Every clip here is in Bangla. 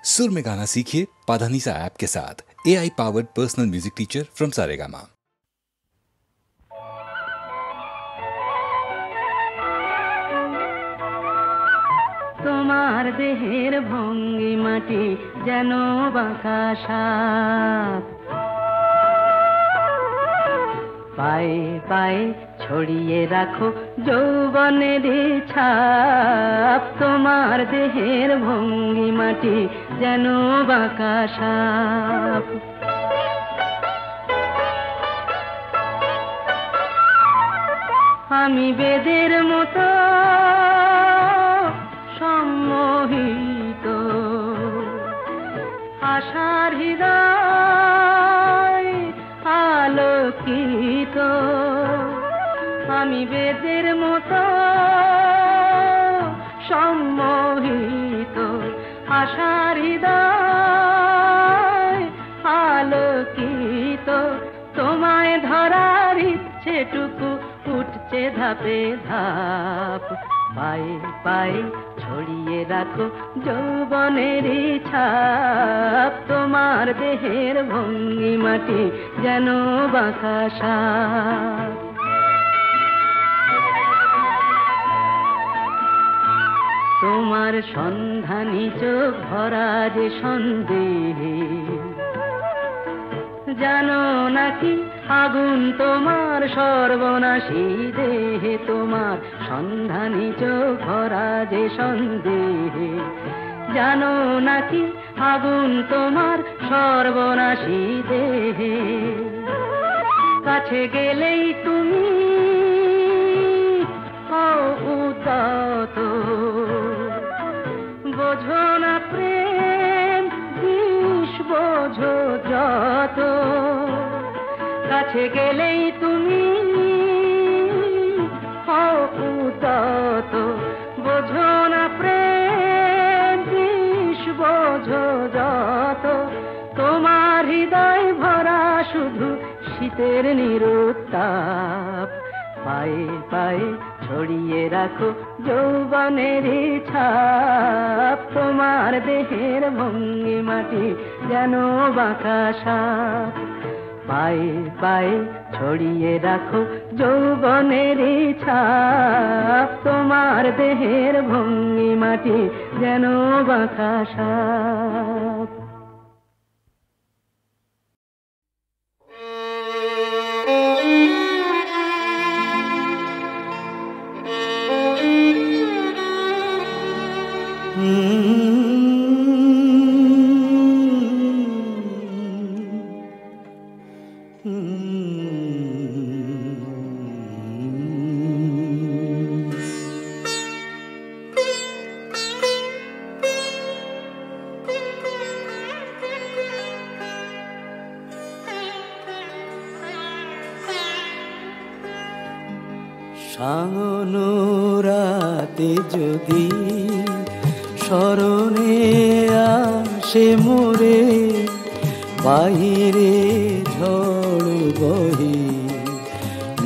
सुर में गाना सीखिए पाधानीसा ऐप के साथ। AI powered personal music teacher from Saregama. তোমার দেহের ভঙ্গিমাটি যেন বাঁকা সাপ, পায়ে পায়ে ছড়িয়ে রাখো যৌবনের ছাপ। তোমার দেহের ভঙ্গিমাটি যেন বাঁকা সাপ। আমি বেদের মতো সম্মোহিত, আশার হৃদয় আলোকিত। আমি বেদের মতো সম্মোহিত, আশার হৃদয় আলোকিত। তোমায় ধরার ইচ্ছেটুকু উঠছে ধাপে ধাপ, পায়ে পায়ে ছড়িয়ে রাখো যৌবনের ছাপ। তোমার দেহের ভঙ্গিমাটি যেন বাঁকা সাপ। তোমার সন্ধানী চোখ ভরা যে সন্দেহে, জানো নাকি আগুন তোমার সর্বনাশী দেহে। তোমার সন্ধানী চোখ ভরা যে সন্দেহে, জানো নাকি আগুন তোমার সর্বনাশী দেহে। কাছে গেলেই তুমি উদাত, বোঝো না প্রেম বিষ বোঝো যত। কাছে গেলেই তুমি উদাত, বোঝো না প্রেম বিষ বোঝো যত। তোমার হৃদয় ভরা শুধু শীতের নিরুত্তাপ, পায়ে পায়ে ছড়িয়ে রাখো যৌবনের ছাপ। তোমার দেহের ভঙ্গিমাটি যেন বাঁকা সাপ, পায়ে পায়ে ছড়িয়ে রাখো যৌবনের ছাপ। তোমার দেহের ভঙ্গিমাটি যেন বাঁকা সাপ। সাঙ্গনো রাতে যদি স্মরণে আসে মোরে, বাহিরে ঝড় বহে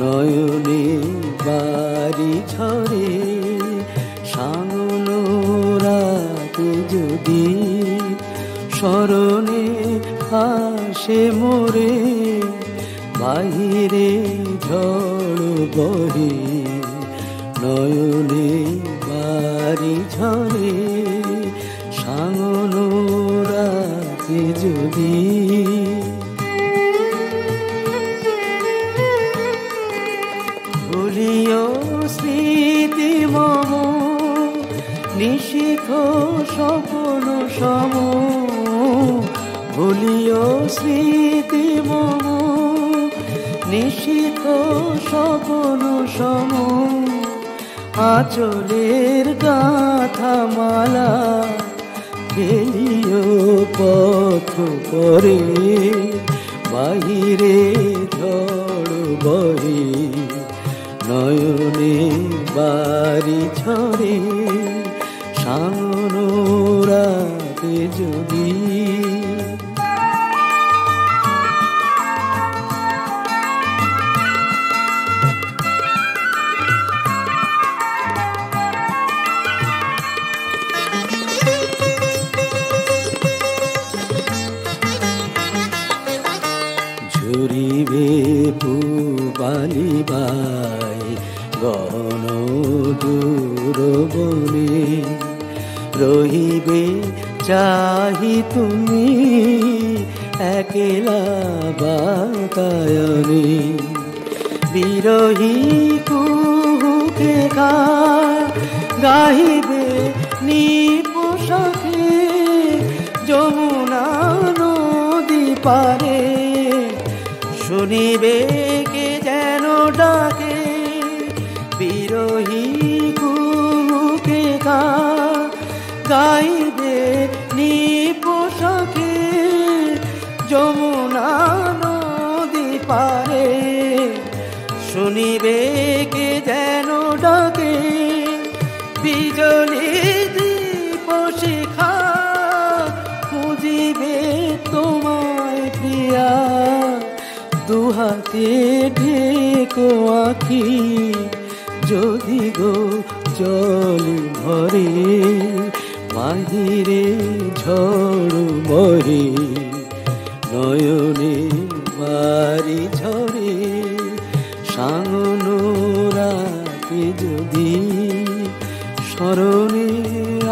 নয়নে বাড়ি ঝরে। সাঙ্গনো রাতে যদি স্মরণে আসে মোরে, বাহিরে ঝড় বহে নয়নে বাড়ি ঝরে। সাঙ্গনো রাতে যদি ভুলিও স্মৃতি মম, নিশিথ স্বপ্ন সম। ভুলিও স্মৃতি মম, নিশিথ স্বপ্ন সম। আঁচলের গাথা মালা ফেলিও পথ পরে, বাহিরে ঝড় বহে নয়নে বাড়ি ঝরে। সাঙ্গনো রাতে যদি চাহি তুমি একলা বাতায়নে বিরহী কুহুকে গাহিবে নিপোষাকে যমুনা নদী পারে শুনিবে কে যেন ডাকে বিরহী কুহুকে গাইবে নিপোষাকে যমুনা নদী পারে শুনিবে কে যেন ডাকে বিজলি দীপ শিখা খুঁজিবে তোমায় প্রিয়া দুহাতে ঢেকো আঁখি যদি গো জল ভরে বাহিরে ঝড় বহে নয়নে বাড়ি ঝরে সাঙ্গন রাতে যদি স্মরণে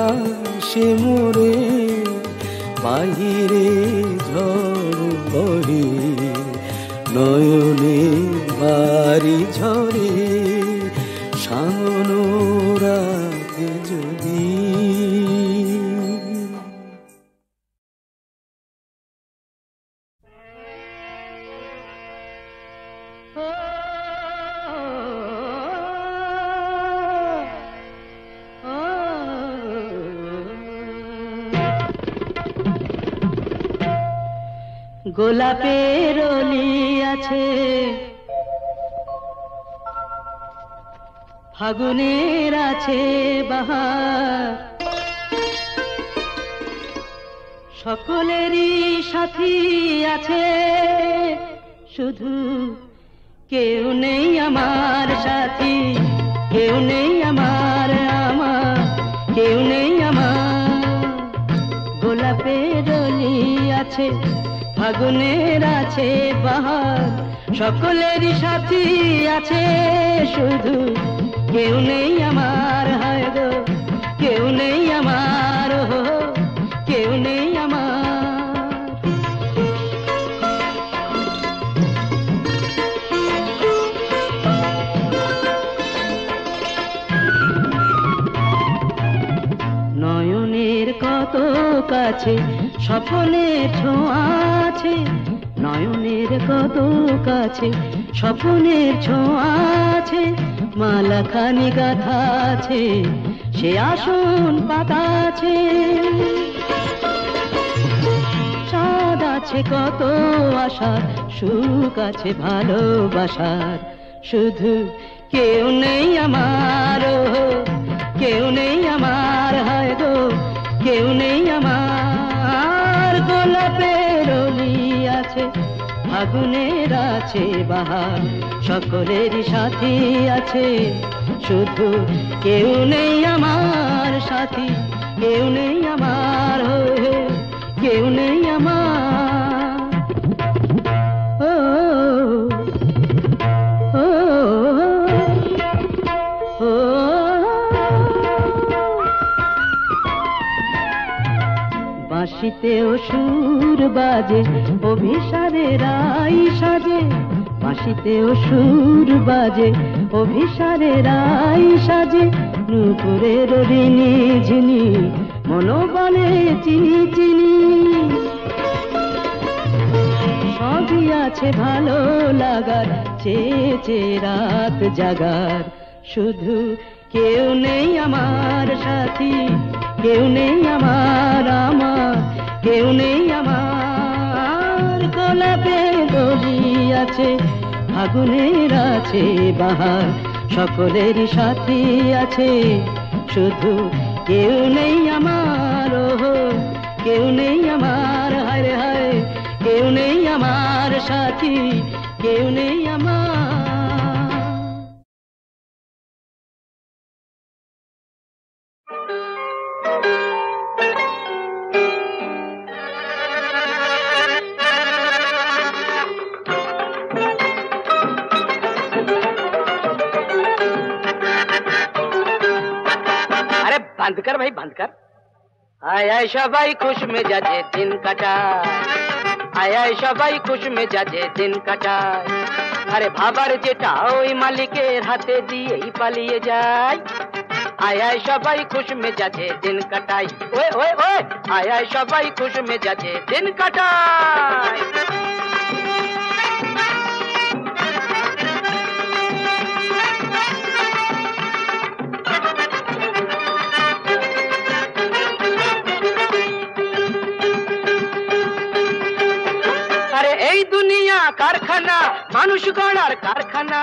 আসে মোরে বাহিরে ঝড় বহে নয়নে বাড়ি ঝরে সাঙ্গন রাতে যদি গোলাপের অলি আছে ফাগুনের আছে বাহার সকলেরই সাথী আছে শুধু কেউ নেই আমার সাথী কেউ নেই আমার কেউ নেই আমার গোলাপের অলি আছে ফাগুনের আছে বাহার সকলেরই সাথী আছে শুধু কেউ নেই আমার হায় গো কেউ নেই আমার কেউ নেই আমার নয়নের কত কাছে স্বপ্নের ছোঁয়া আছে নয়নের কত কাছে স্বপ্নের ছোঁয়া আছে মালাখানি গাথা আছে সে আসন পাতা আছে চাঁদ আছে কত আশার সুখ আছে ভালোবাসার শুধু কেউ নেই আমার কেউ নেই আমার হায় গো কেউ নেই আমার গোলাপের অলি আছে ফাগুনের আছে বাহার সকলেরই সাথী আছে শুধু কেউ নেই আমার সাথী কেউ নেই আমার কেউ নেই আমার বাঁশিতেও সুর বাজে অভিসারে রাই সাজে বাঁশিতেও সুর বাজে অভিসারে রাই সাজে নুপুরের ঋণী ঝিনি মনোবলে চিনি চিনি সবই আছে ভালো লাগার চেয়ে রাত জাগার শুধু কেউ নেই আমার সাথী কেউ নেই আমার কেউ নেই আমার গোলাপের অলি আছে ফাগুনের আছে বাহার সকলেরই সাথী আছে শুধু কেউ নেই আমার কেউ নেই আমার হায় হায় কেউ নেই আমার সাথী কেউ নেই আমার बंद कर भाई बंद कर। আয় আয় সবাই খুশ মেজাজে দিন কাটায়, আয় আয় সবাই খুশ মেজাজে দিন কাটায়। আরে ভাবার যেটা ওই মালিকের হাতে দিয়েই পালিয়ে যায়। আয় আয় সবাই খুশ মেজাজে দিন কাটায়, ওয়ে ওয়ে ওয়ে, আয় আয় সবাই খুশ মেজাজে দিন কাটায়। এই দুনিয়া কারখানা, মানুষ গড়ার কারখানা।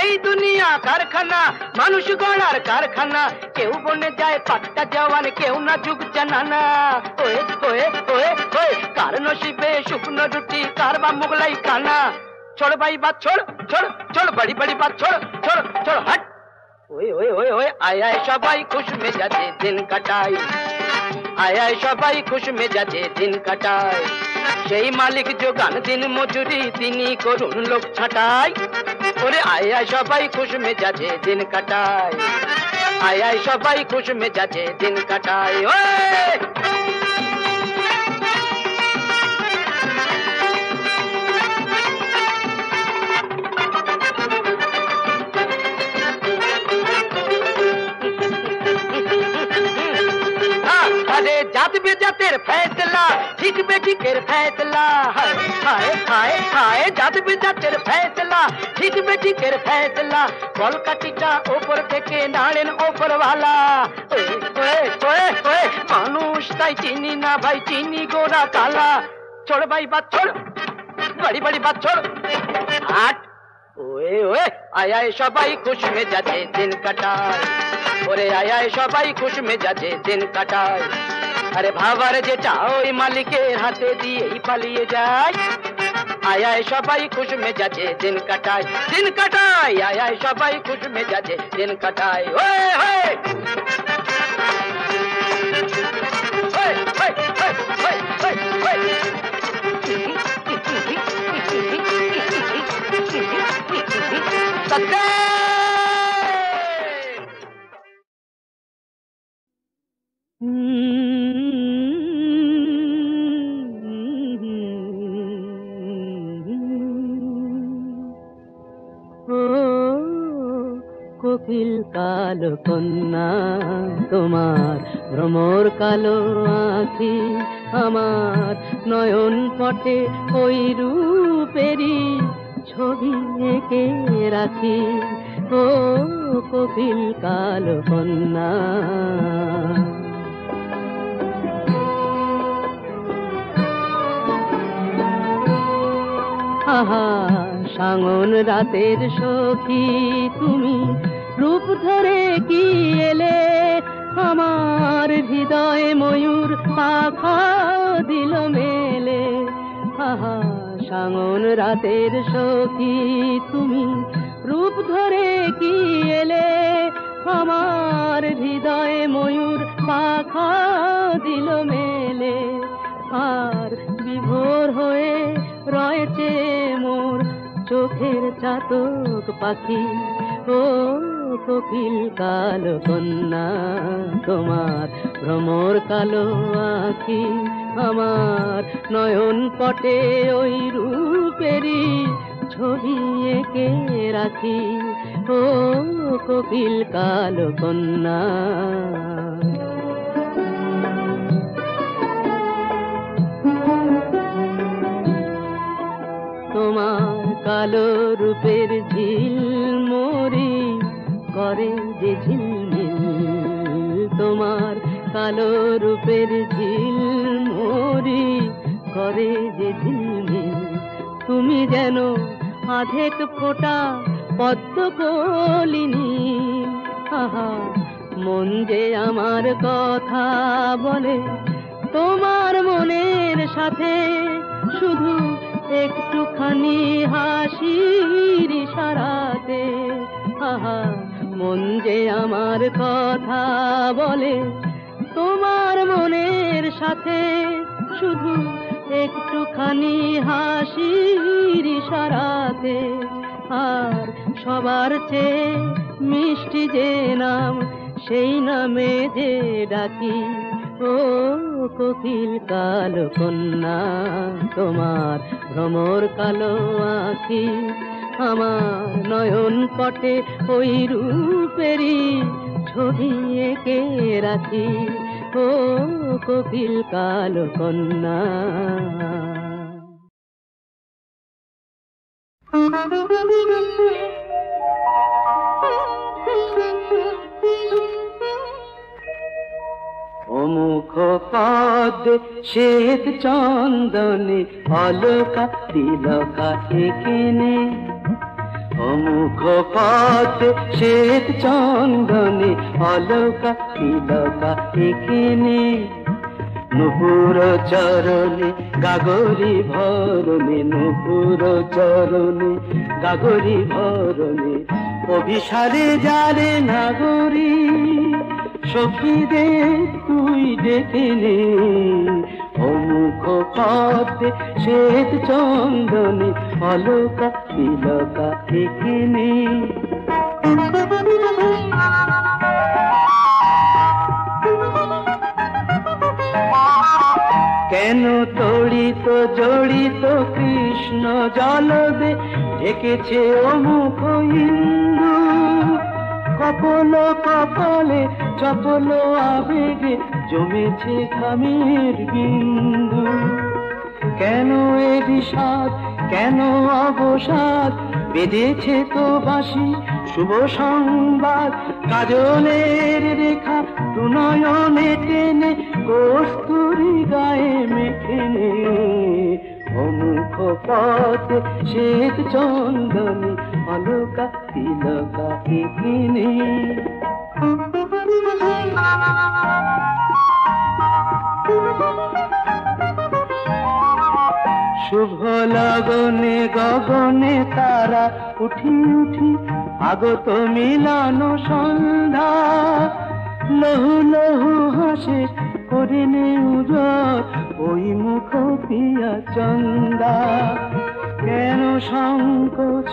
এই দুনিয়া কারখানা, মানুষ গড়ার কারখানা। কেউ বনে যায় পাট্টা জওয়ান, কেউ না যুগ জানানা। ওয়ে ওয়ে ওয়ে ওয়ে, কার নসিবে শুকনো রুটি, কার বা মোগলাই কানা। छोड़ भाई बात छोड़, छोड़ छोड़ बड़ी बड़ी बात छोड़, छोड़ छोड़ हट। ওয়ে ওয়ে ওয়ে ওয়ে, আয় আয় সবাই খুশ মেজাজে দিন কাটায়, আয় আয় সবাই খুশ মেজাজে দিন কাটায়। সেই মালিক যোগান দিন মজুরি, তিনি করুন লোক ছাঁটাই। ওরে আয় আয় সবাই খুশ মেজাজে দিন কাটায়, আয় আয় সবাই খুশ মেজাজে দিন কাটায়। ওয়ে जात बेजातेर फैसला, ठीक बेठिकेर फैसला। हाय हाय हाय हाय, जात बेजातेर फैसला, ठीक बेठिकेर फैसला। কলকাতিটা ওপর থেকে নাড়েন ওপরওয়ালা। ওয়ে ওয়ে ওয়ে, মানুষ তাই চিনি না ভাই, চিনি গোরা কালা। छोड़ भाई बात छोड़, बड़ी बड़ी बात छोड़ हट। ওয়ে ওয়ে, আয় আয় সবাই খুশ মেজাজে দিন কাটায়। ওরে আয় আয় সবাই খুশ মেজাজে দিন কাটায়। আরে ভাবার যেটা ওই মালিকের হাতে দিয়েই পালিয়ে যায়। আয় আয় সবাই খুশ মেজাজে দিন কাটায়, দিন কাটায়। আয় আয় সবাই খুশ মেজাজে দিন কাটায়। ওয়ে ওয়ে কোকিল কালো কন্যা তোমার, ভ্রমর কালো আঁখি আমার, নয়ন পটে ওই রূপেরই ছবি এঁকে রাখি। ও কোকিল কালো কন্যা। আহা সাঙন রাতের সখী তুমি, রূপ ধরে কি এলে, আমার হৃদয়ে ময়ূর পাখা দিল মেলে। আহা সাঙন রাতের সখী তুমি, রূপ ধরে কি এলে, আমার হৃদয়ে ময়ূর পাখা দিল মেলে। আর বিভোর হয়ে রয়েছে মোর চোখের চাতক পাখি। ও কোকিল কালো কন্যা তোমার, ভ্রমর কালো আঁখি আমার, নয়ন পটে ওই রূপেরই ছবি এঁকে রাখি। ও কোকিল কালো কন্যা। তোমার কালো রূপের ঝিলমরি করে যে ঝিলমিল, তোমার কালো রূপের ঝিলমরি করে যে ঝিলমিল। তুমি যেন আধেক ফোঁটা পদ্ম কলিনী। আহা মন যে আমার কথা বলে, তোমার মনের সাথে শুধু একটুখানি হাসির ইশারাতে। আহা মন যে আমার কথা বলে, তোমার মনের সাথে শুধু একটুখানি হাসির ইশারাতে। আর সবার চেয়ে মিষ্টি যে নাম, সেই নামে যে ডাকি ও কোকিল কালো কন্যা, তোমার ভ্রমর কালো আঁখি আমার নয়ন পটে ওই রূপেরই ছবি এঁকে রাখি ও কোকিল কালো কন্যা। অমুখ পদ শ্বেত চন্দনে অলকা তিলকা এখানে, অমুখ পদ শ্বেত চন্দনে অলকা তিলকা এখানে, নুপুর চরণে গাগরি ভরণে, নুপুর চরণে গাগরি ভরণে, অভিসারে যারে নাগরী সখীদের তুই ডেকে নে। অমুখ পদে শ্বেত চন্দনে অলকা তিলকা এখানে। কেন তড়িত জড়িত কৃষ্ণ জলদে ঢেকেছে অমুখ ইন্দু, কপল কপালে চপল আবেগে জমেছে ঘামের বিন্দু। কেন এ বিষাদ কেন অবসাদ বেঁধেছে তো বাঁশি শুভ সংবাদ, কাজলের রেখা দুনয়নে টেনে কস্তুরী গায়ে মেখে নে। অমুখ পথে শ্বেত চন্দনে অলকা তিলকা এখানে। শুভ লগনে গগনে তারা উঠি উঠি আগত মিলন সন্ধ্যা, লহু লহু হাসে করে নে উজর ওই মুখ পিয়া চন্দা। কেন সংকোচ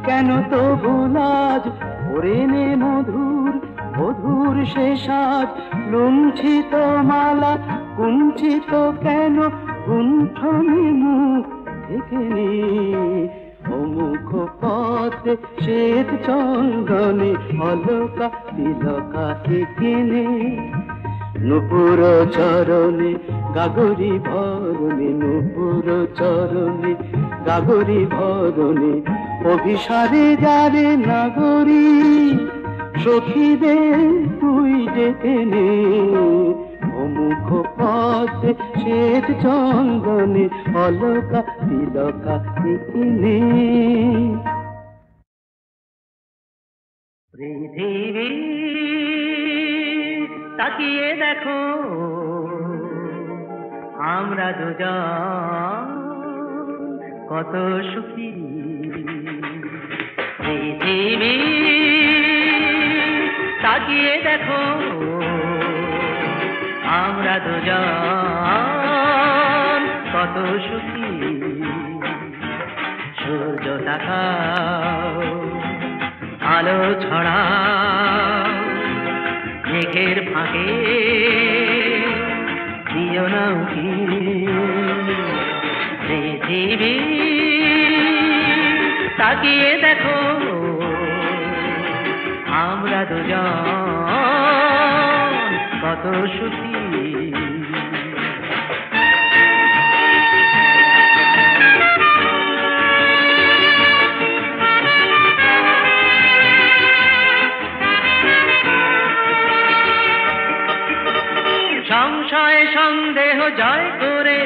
কেন তো ভুলাজ করে নে মধুর মধুর সে সাজ, লুঞ্ছিত মালা কুঞ্চিত কেন গুণ্ঠনে মুখ ঢেকে নে। অমুখ পথে শ্বেত চন্দনে অলকা তিলকা এখানে, নুপুর চরণে গাগরি ভরণে, নুপুর চরণে গাগরি ভরণে, অভিসারে যারে নাগরী সখীদের তুই ডেকে নে। অমুখ পথে শ্বেত চন্দনে অলকা তিলকা এখানে। পৃথিবী তাকিয়ে দেখো আমরা দুজন কত সুখী। পৃথিবী তাকিয়ে দেখো আমরা দুজন কত সুখী। সূর্য তাকাও আলো ছড়াও মেঘের ফাঁকে দিও না উকি। পৃথিবী তাকিয়ে দেখো আমরা দুজন কত সুখী। সংশয় সন্দেহ জয় করে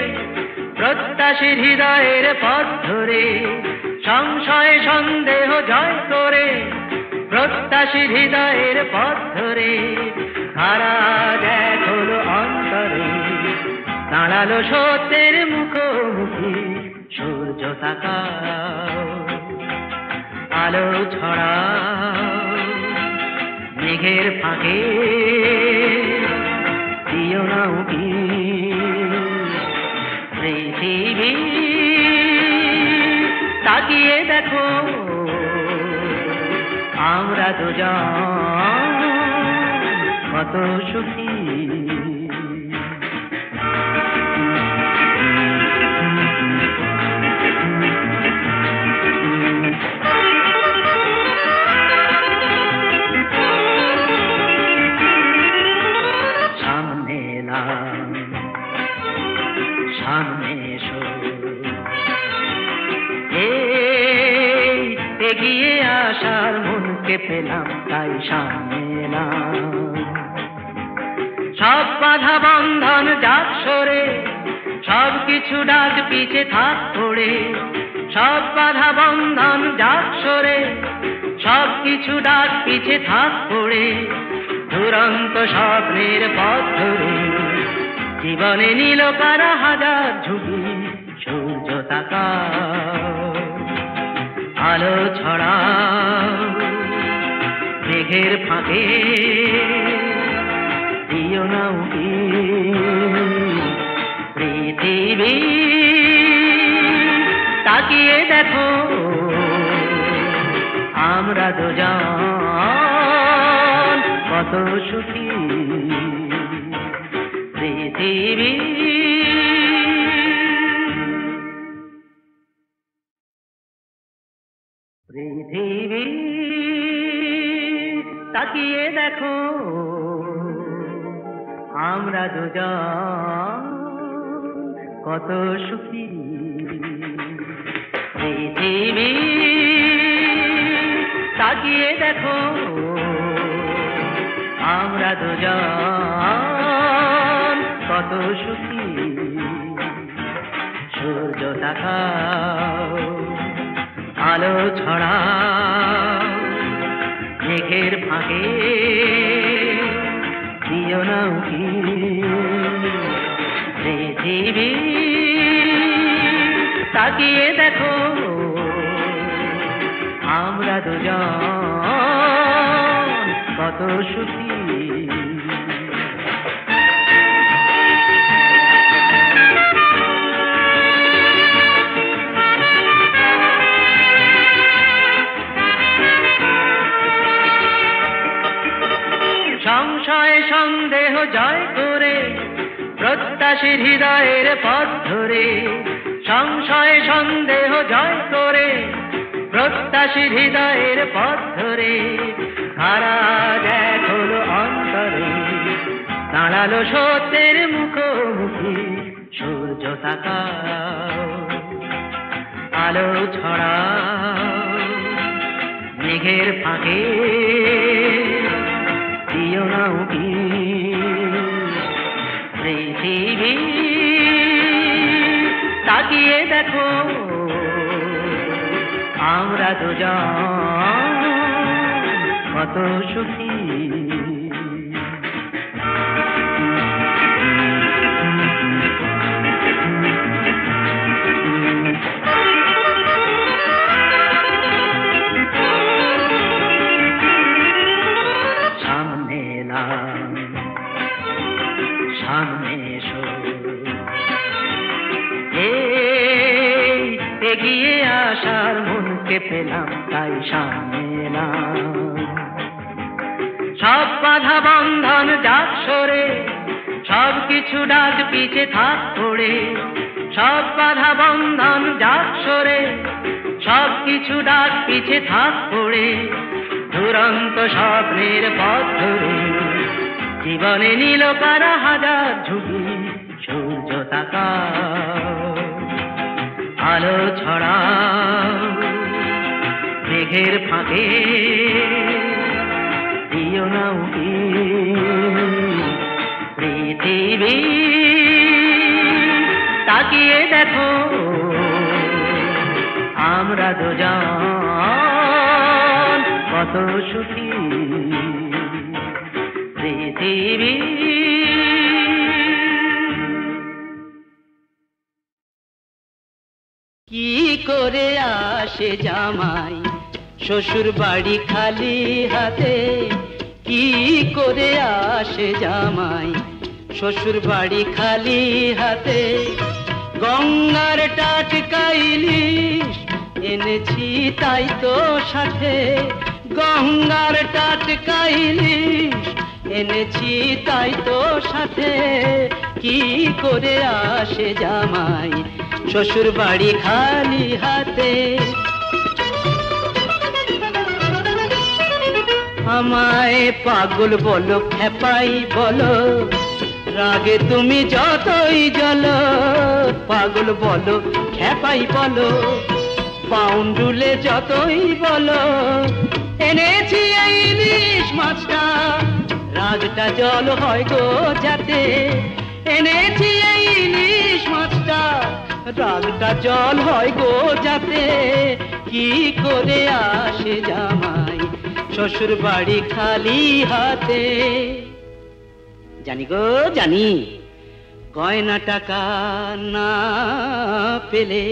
প্রত্যাশীর হৃদয়ের পথ ধরে, সংশয় সন্দেহ জয় করে প্রত্যাশীর হৃদয়ের পথ ধরে, হারা দেখ হলো অন্তরে দাঁড়ালো সত্যের মুখোমুখি। সূর্য তাকাও আলো ছড়াও মেঘের ফাঁকে দিও না উকি। পৃথিবী তাকিয়ে দেখো আমরা দুজন কত সুখী। সামনে এলাম, সামনে এসো, এগিয়ে আসার মনকে পেলাম, তাই সামনে এলাম। সব বাধা বন্ধন যাক সরে, সব কিছু ডাক পিছে থাক পড়ে। সব বাধা বন্ধন যাক সরে, সব কিছু ডাক পিছে থাক পড়ে। দুরন্ত স্বপ্নের পথ ধরে জীবনে নীল কারা হাজার ঝুঁকি। সূর্য তাকাও, আলো ছড়াও, মেঘের ফাঁকে দিও না উকি। পৃথিবী তাকিয়ে দেখো, আমরা দুজন কত সুখী। পৃথিবী পৃথিবী তাকিয়ে দেখো, আমরা দুজন কত সুখী। পৃথিবী তাকিয়ে দেখো, আমরা দুজন কত সুখী। সূর্য তাকাও, আলো ছড়াও, মেঘের ফাঁকে দিও না উকি। পৃথিবী তাকিয়ে দেখো, আমরা দুজন কত সুখী। সংশয় সন্দেহ জয় করে প্রত্যাশীর হৃদয়ের পথ ধরে। সংশয় সন্দেহ জয় করে প্রত্যাশীর হৃদয়ের পথ ধরে। হারা দেখ হলো অন্তরে, দাঁড়ালো সত্যের মুখোমুখি। সূর্য তাকাও, আলো ছড়াও, মেঘের ফাঁকে দিও না উকি। পৃথিবী তাকিয়ে দেখো, আমরা দুজন কত সুখী। সামনে এলাম, সামনে এসো, এগিয়ে আসার মনকে পেলাম, তাই সামনে এলাম। সব বাধা বন্ধন যাক সরে, সব কিছু ডাক পিছে থাক পড়ে। সব বাধা বন্ধন যাক সরে, সব কিছু ডাক পিছে থাক পড়ে। দুরন্ত স্বপ্নের পথ ধরে জীবনে নীল কারা হাজার ঝুঁকি। সূর্য তাকাও, আলো ছড়াও, মেঘের ফাঁকে দিও না উকি। পৃথিবী তাকিয়ে দেখো, আমরা দুজন কত সুখী। পৃথিবী কি করে আসে জামাই শ্বশুর বাড়ি খালি হাতে? কি করে আসে জামাই শ্বশুর বাড়ি খালি হাতে? গঙ্গার টাটকা ইলিশ এনেছি তাই তো সাথে, গঙ্গার টাটকা ইলিশ এনেছি তাই তো সাথে, কি করে আসে জামাই শ্বশুর বাড়ি খালি হাতে। আমায় পাগল বলো খেপাই বলো, রাগে তুমি যতই জ্বলো, পাগল বলো খেপাই বলো, পাউন্ডুলে যতই বলো, এনেছি এই ইলিশ মাছটা, রাগটা জল হয় গো যাতে। এনেছি এই ইলিশ মাছটা, রাগটা জল হয় গো যাতে, কি করে আসে জামাই শ্বশুর বাড়ি খালি হাতে। জানি গো জানি, গয়না টাকা না পেলে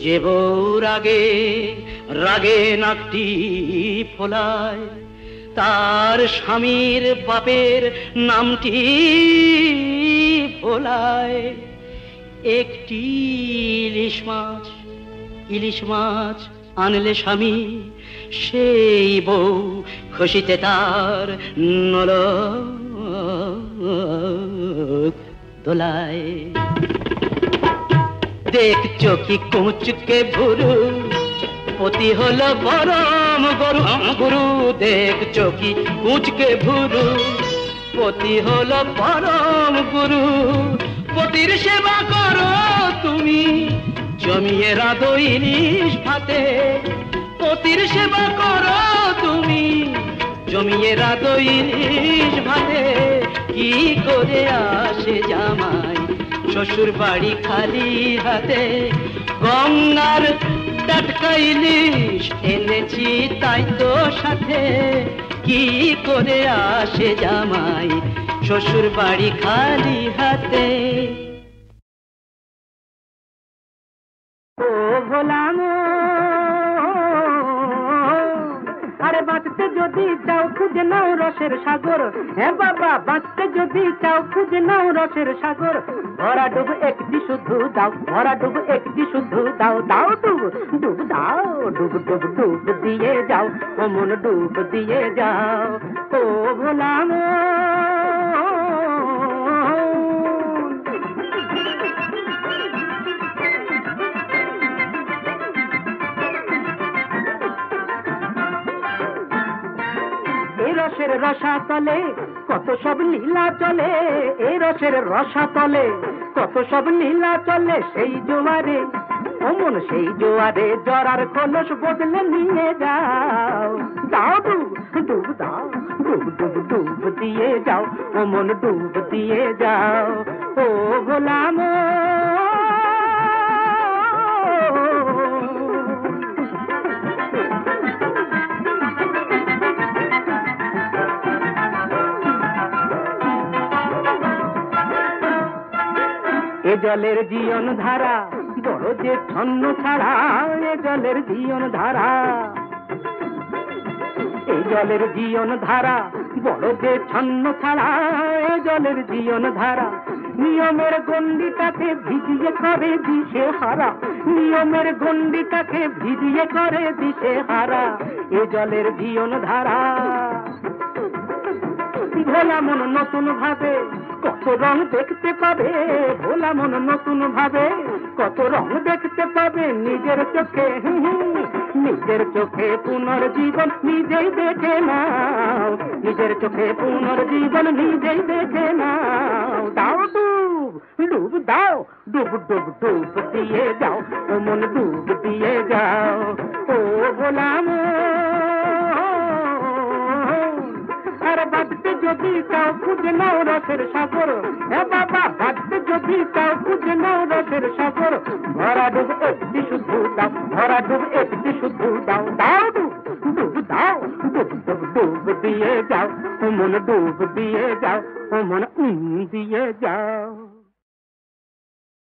যে বউ রাগে রাগে নাকটি ফোলায়, তার স্বামীর বাপের নামটি ভোলায়। একটি ইলিশ মাছ আনলে স্বামী, সেই বউ খুশিতে তার নলক দোলায়। দেখছো কি কুচকে ভুরু, পতি হলো পরম গরু গুরু। দেখছো কি কুচকে ভুরু, পতি হলো পরম গুরু। পতির সেবা করো তুমি, জমিয়ে রাঁধো ইলিশ ভাতে। পতির সেবা করো তুমি, জমিয়ে রাঁধো ইলিশ ভাতে। কি করে আসে জামাই শ্বশুর বাড়ি খালি হাতে। গঙ্গার টাটকা ইলিশ এনেছি তাই তো সাথে, কি করে আসে জামাই শ্বশুর বাড়ি খালি হাতে। ও ভোলাম, আরে বাঁচতে যদি চাও খুঁজে নাও রসের সাগর। হ্যাঁ বাবা, বাঁচতে যদি চাও খুঁজে নাও রসের সাগর। ভরা ডুব একটি শুধু দাও, ভরা ডুব একটি শুধু দাও। দাও ডুব ডুব দাও, ডুব ডুব ডুব দিয়ে যাও, ও মন ডুব দিয়ে যাও। ও ভোলাম, রসের রসাতলে কত সব লীলা চলে। এই রসের রসাতলে কত সব লীলা চলে। সেই জোয়ারে অমন সেই জোয়ারে জরার খোলস বদলে নিয়ে যাও। দাও ডুব ডুব দাও, ডুব ডুব ডুব দিয়ে যাও, অমন ডুব দিয়ে যাও। ও গোলাম, এ জলের জীবন ধারা বড় যে ছন্ন ছাড়া। এ জলের জীবন ধারা, এই জলের জীবন ধারা বড় যে ছন্ন ছাড়া। এ জলের জীবন ধারা নিয়মের গণ্ডিটাকে ভিজিয়ে করে দিশে হারা। নিয়মের গণ্ডিটাকে ভিজিয়ে করে দিশে হারা। এ জলের জীবন ধারা। ভোলা মন নতুন ভাবে কত রং দেখতে পাবে। ভোলা মন নতুন ভাবে কত রং দেখতে পাবে। নিজের চোখে নিজের চোখে পুনর্জীবন নিজেই দেখে নাও। নিজের চোখে পুনর্জীবন নিজেই দেখে নাও। দাও ডুব ডুব দাও, ডুব ডুব ডুব দিয়ে যাও, ও মন ডুব দিয়ে যাও। ও গোলাম, আরে বাঁচতে যদি চাও খুঁজে নাও রসের সাগর। হ্যাঁ বাবা, বাঁচতে যদি চাও খুঁজে নাও রসের সাগর। ভরা ডুব একটি শুধু দাও, ভরা ডুব একটি শুধু দাও। দাও ডুব ডুব দাও, ডুব ডুব ডুব দিয়ে যাও, ও মন ডুব দিয়ে যাও, ও মন দিয়ে যাও।